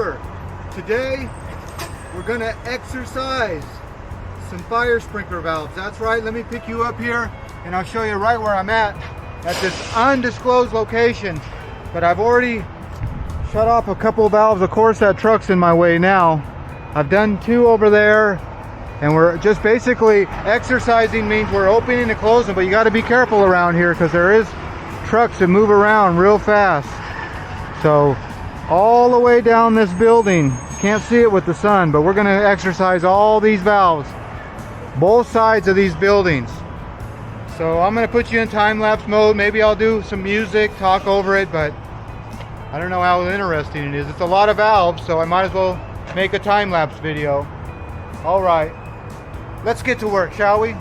remember, today we're gonna exercise some fire sprinkler valves. That's right, let me pick you up here and I'll show you right where I'm at this undisclosed location. But I've already shut off a couple of valves. Of course, that truck's in my way now. I've done 2 over there, and we're just basically exercising. Means we're opening and closing, but you got to be careful around here because there is trucks that move around real fast. So all the way down this building, can't see it with the sun, but we're going to exercise all these valves, both sides of these buildings. So I'm going to put you in time-lapse mode. Maybe I'll do some music, talk over it, but I don't know how interesting it is. It's a lot of valves, so I might as well make a time-lapse video. All right, let's get to work, shall we?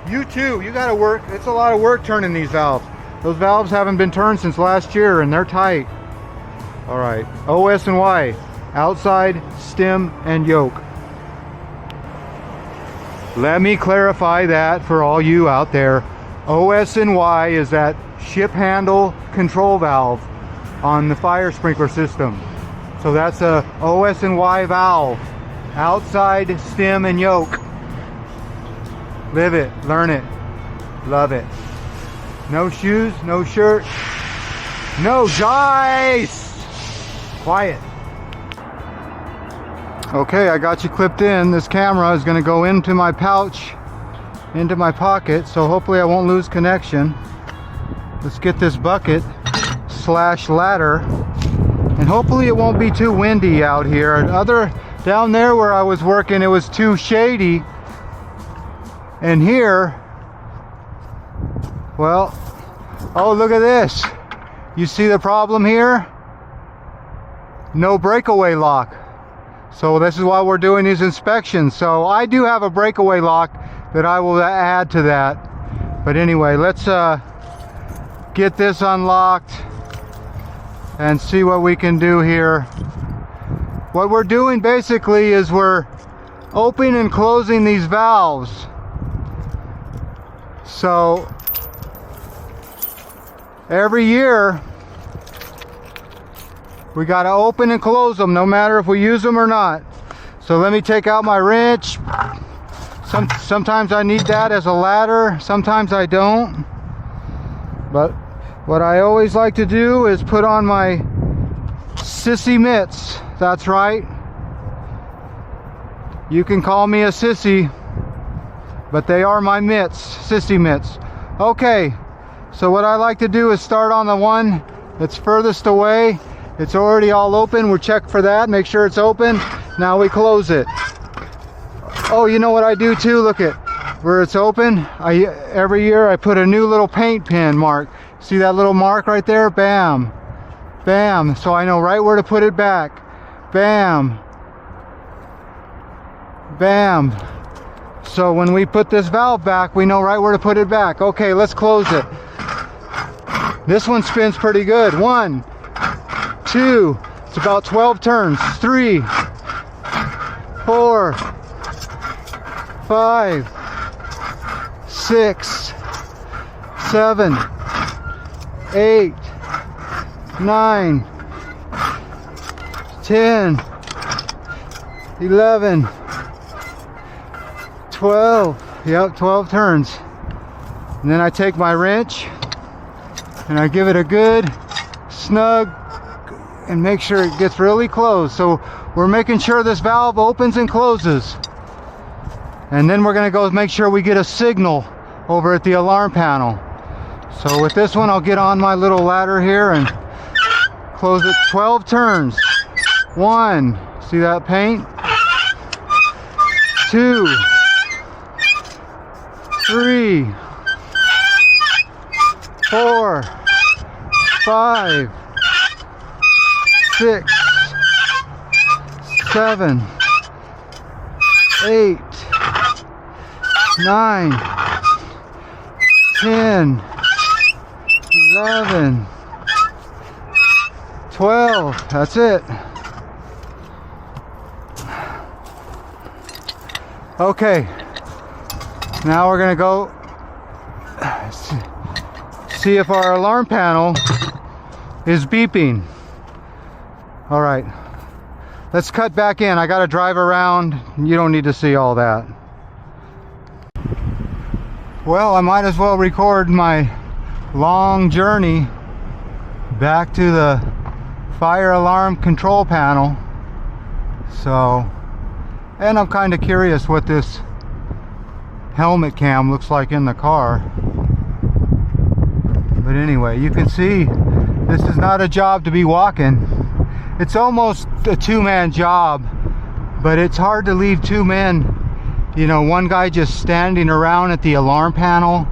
You too, you got to work. It's a lot of work turning these valves. Those valves haven't been turned since last year, and they're tight. All right, OS and Y, outside, stem, and yoke. Let me clarify that for all you out there. OS and Y is that ship handle control valve on the fire sprinkler system. So that's a OS and Y valve, outside, stem, and yoke. Live it, learn it, love it. No shoes, no shirt, no dice. Quiet. Okay, I got you clipped in. This camera is going to go into my pouch, into my pocket, so hopefully I won't lose connection. Let's get this bucket slash ladder, and hopefully it won't be too windy out here. Down there where I was working, it was too shady, and here, well, oh, look at this. You see the problem here? No breakaway lock. So this is why we're doing these inspections. So I do have a breakaway lock that I will add to that. But anyway, let's get this unlocked and see what we can do here. What we're doing basically is we're opening and closing these valves. So every year we got to open and close them, no matter if we use them or not. So let me take out my wrench. Sometimes I need that as a ladder, sometimes I don't. But what I always like to do is put on my sissy mitts. That's right. You can call me a sissy, but they are my mitts, sissy mitts. Okay, so what I like to do is start on the one that's furthest away. It's already all open. We'll check for that, make sure it's open. Now we close it. Oh, you know what I do too? Look at where it's open. Every year I put a new little paint pen mark. See that little mark right there? Bam. Bam. So I know right where to put it back. Bam. Bam. So when we put this valve back, we know right where to put it back. Okay, let's close it. This one spins pretty good. 1, 2, it's about 12 turns. 3, 4, 5, 6, 7, 8, 9, 10, 11, 12. Yep, 12 turns. And then I take my wrench and I give it a good snug and make sure it gets really close. So we're making sure this valve opens and closes. And then we're gonna go make sure we get a signal over at the alarm panel. So with this one, I'll get on my little ladder here and close it. 12 turns. 1, see that paint? 2, 3, 4, 5, 6, 7, 8, 9, 10, 11, 12. That's it. Okay, now we're gonna go see if our alarm panel is beeping. All right, let's cut back in. I gotta drive around. You don't need to see all that. Well, I might as well record my long journey back to the fire alarm control panel. So, and I'm kind of curious what this helmet cam looks like in the car. But anyway, you can see this is not a job to be walking. It's almost a two-man job, but it's hard to leave two men, you know, one guy just standing around at the alarm panel.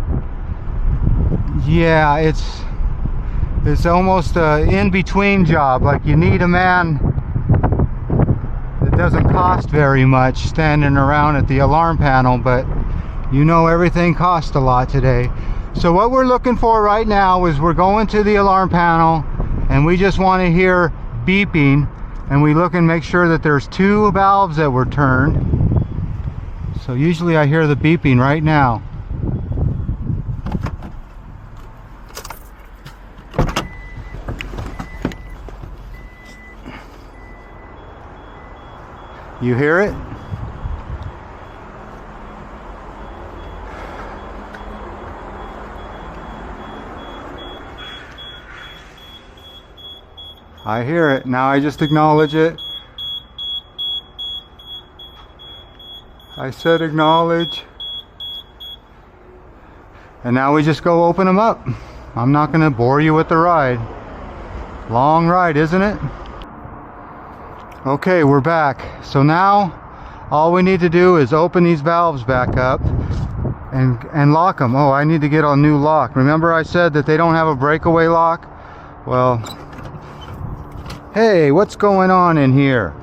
Yeah, it's almost an in-between job. Like, you need a man that doesn't cost very much standing around at the alarm panel, but you know everything costs a lot today. So what we're looking for right now is we're going to the alarm panel and we just want to hear beeping, and we look and make sure that there's two valves that were turned. So usually I hear the beeping right now. You hear it? I hear it. Now I just acknowledge it. I said acknowledge. And now we just go open them up. I'm not going to bore you with the ride. Long ride, isn't it? Okay, we're back. So now all we need to do is open these valves back up and lock them. Oh, I need to get a new lock. Remember I said that they don't have a breakaway lock? Well, hey, what's going on in here?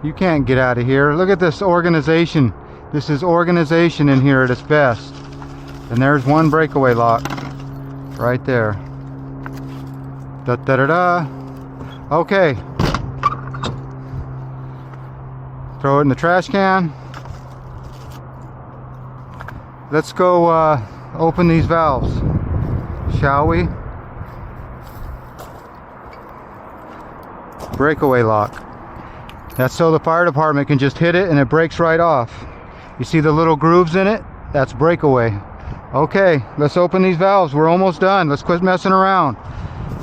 You can't get out of here. Look at this organization. This is organization in here at its best. And there's one breakaway lock right there. Da da da da. Okay. Throw it in the trash can. Let's go open these valves, shall we? Breakaway lock. That's so the fire department can just hit it and it breaks right off. You see the little grooves in it? That's breakaway. Okay, let's open these valves. We're almost done. Let's quit messing around.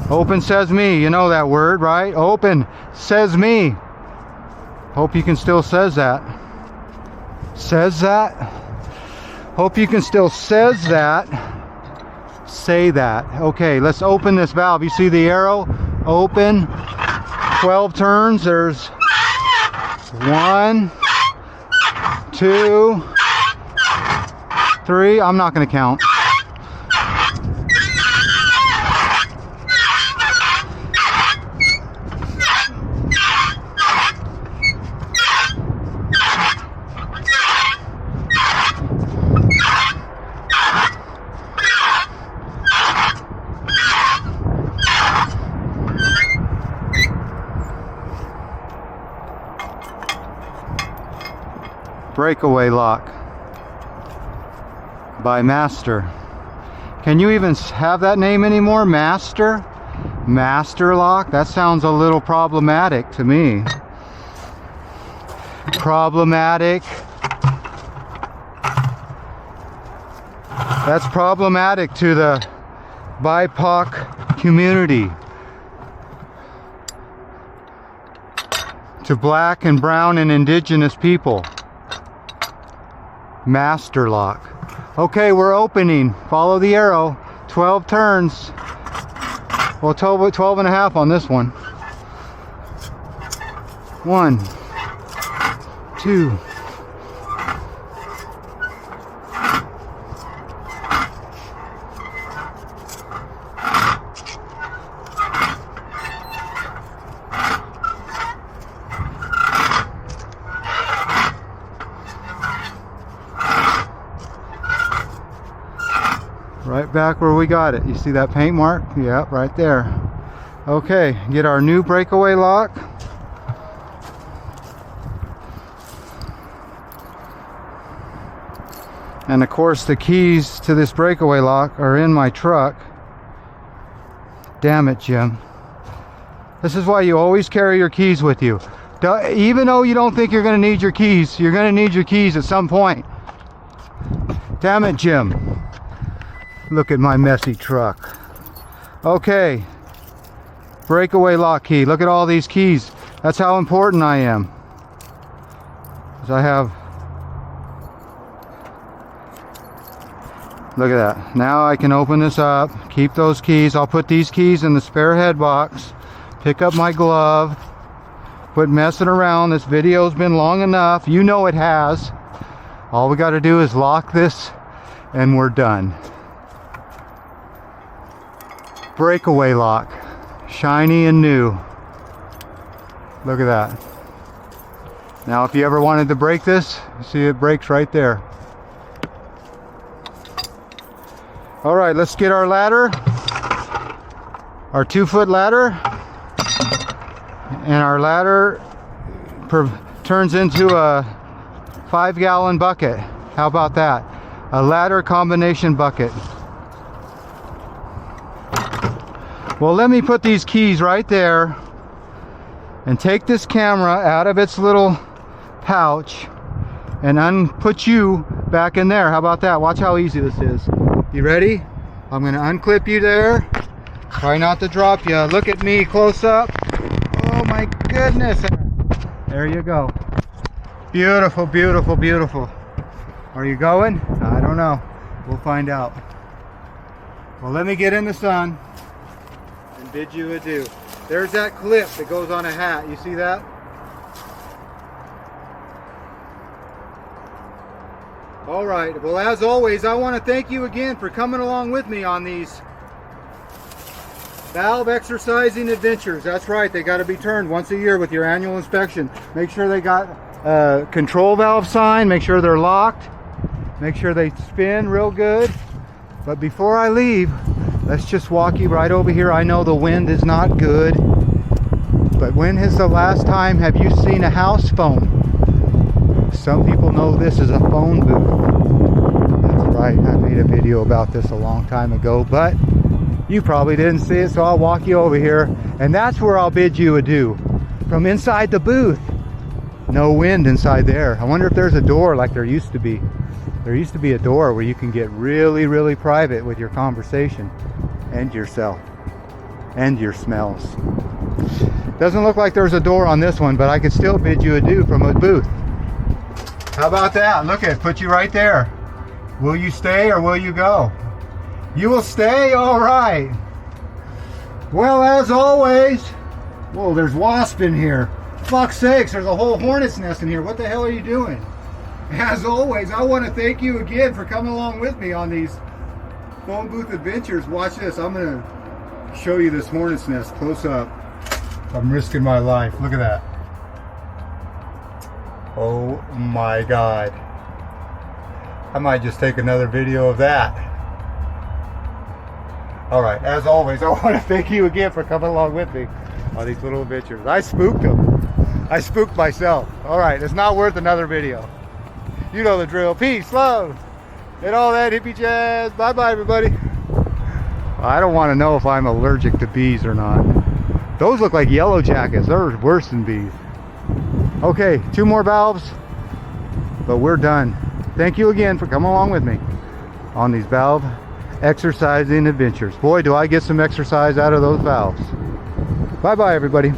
Open says me. You know that word, right? Open says me. Hope you can still says that. Says that? Hope you can still says that. Say that. Okay, let's open this valve. You see the arrow? Open. 12 turns. There's 1, 2, 3. I'm not going to count. Breakaway lock by Master. Can you even have that name anymore? Master? Master lock? That sounds a little problematic to me. Problematic. That's problematic to the BIPOC community. To black and brown and indigenous people. Master lock. Okay, we're opening. Follow the arrow. 12 turns. Well, 12 and a half on this one. 1, 2. Right back where we got it. You see that paint mark? Yep, right there. Okay, get our new breakaway lock. And of course the keys to this breakaway lock are in my truck. Damn it, Jim. This is why you always carry your keys with you. Even though you don't think you're going to need your keys, you're going to need your keys at some point. Damn it, Jim. Look at my messy truck. Okay. Breakaway lock key. Look at all these keys. That's how important I am. I have, look at that. Now I can open this up, keep those keys. I'll put these keys in the spare head box, pick up my glove, quit messing around. This video's been long enough. You know it has. All we got to do is lock this and we're done. Breakaway lock, shiny and new. Look at that. Now if you ever wanted to break this, you see it breaks right there. All right, let's get our ladder, our 2-foot ladder, and our ladder turns into a 5-gallon bucket. How about that? A ladder combination bucket. Well, let me put these keys right there and take this camera out of its little pouch and put you back in there. How about that? Watch how easy this is. You ready? I'm going to unclip you there. Try not to drop you. Look at me close up. Oh my goodness. There you go. Beautiful, beautiful, beautiful. Are you going? I don't know. We'll find out. Well, let me get in the sun and bid you adieu. There's that clip that goes on a hat. You see that? All right. Well, as always, I want to thank you again for coming along with me on these valve exercising adventures. That's right. They got to be turned once a year with your annual inspection. Make sure they got a control valve sign. Make sure they're locked. Make sure they spin real good. But before I leave, let's just walk you right over here. I know the wind is not good, but when is the last time have you seen a house phone? Some people know this is a phone booth. That's right, I made a video about this a long time ago, but you probably didn't see it, so I'll walk you over here, and that's where I'll bid you adieu. From inside the booth. No wind inside there. I wonder if there's a door like there used to be. There used to be a door where you can get really, really private with your conversation and yourself and your smells. Doesn't look like there's a door on this one, but I could still bid you adieu from a booth. How about that? Look at it, put you right there. Will you stay or will you go? You will stay? All right. Well, as always, whoa, there's wasp in here. Fuck's sakes, there's a whole hornet's nest in here. What the hell are you doing? As always, I want to thank you again for coming along with me on these phone booth adventures. Watch this. I'm going to show you this hornet's nest close up. I'm risking my life. Look at that. Oh my God. I might just take another video of that. All right, as always, I want to thank you again for coming along with me on these little adventures. I spooked them. I spooked myself. All right, it's not worth another video. You know the drill. Peace, love, and all that hippie jazz. Bye-bye, everybody. I don't want to know if I'm allergic to bees or not. Those look like yellow jackets. They're worse than bees. Okay, 2 more valves, but we're done. Thank you again for coming along with me on these valve exercising adventures. Boy, do I get some exercise out of those valves. Bye-bye, everybody.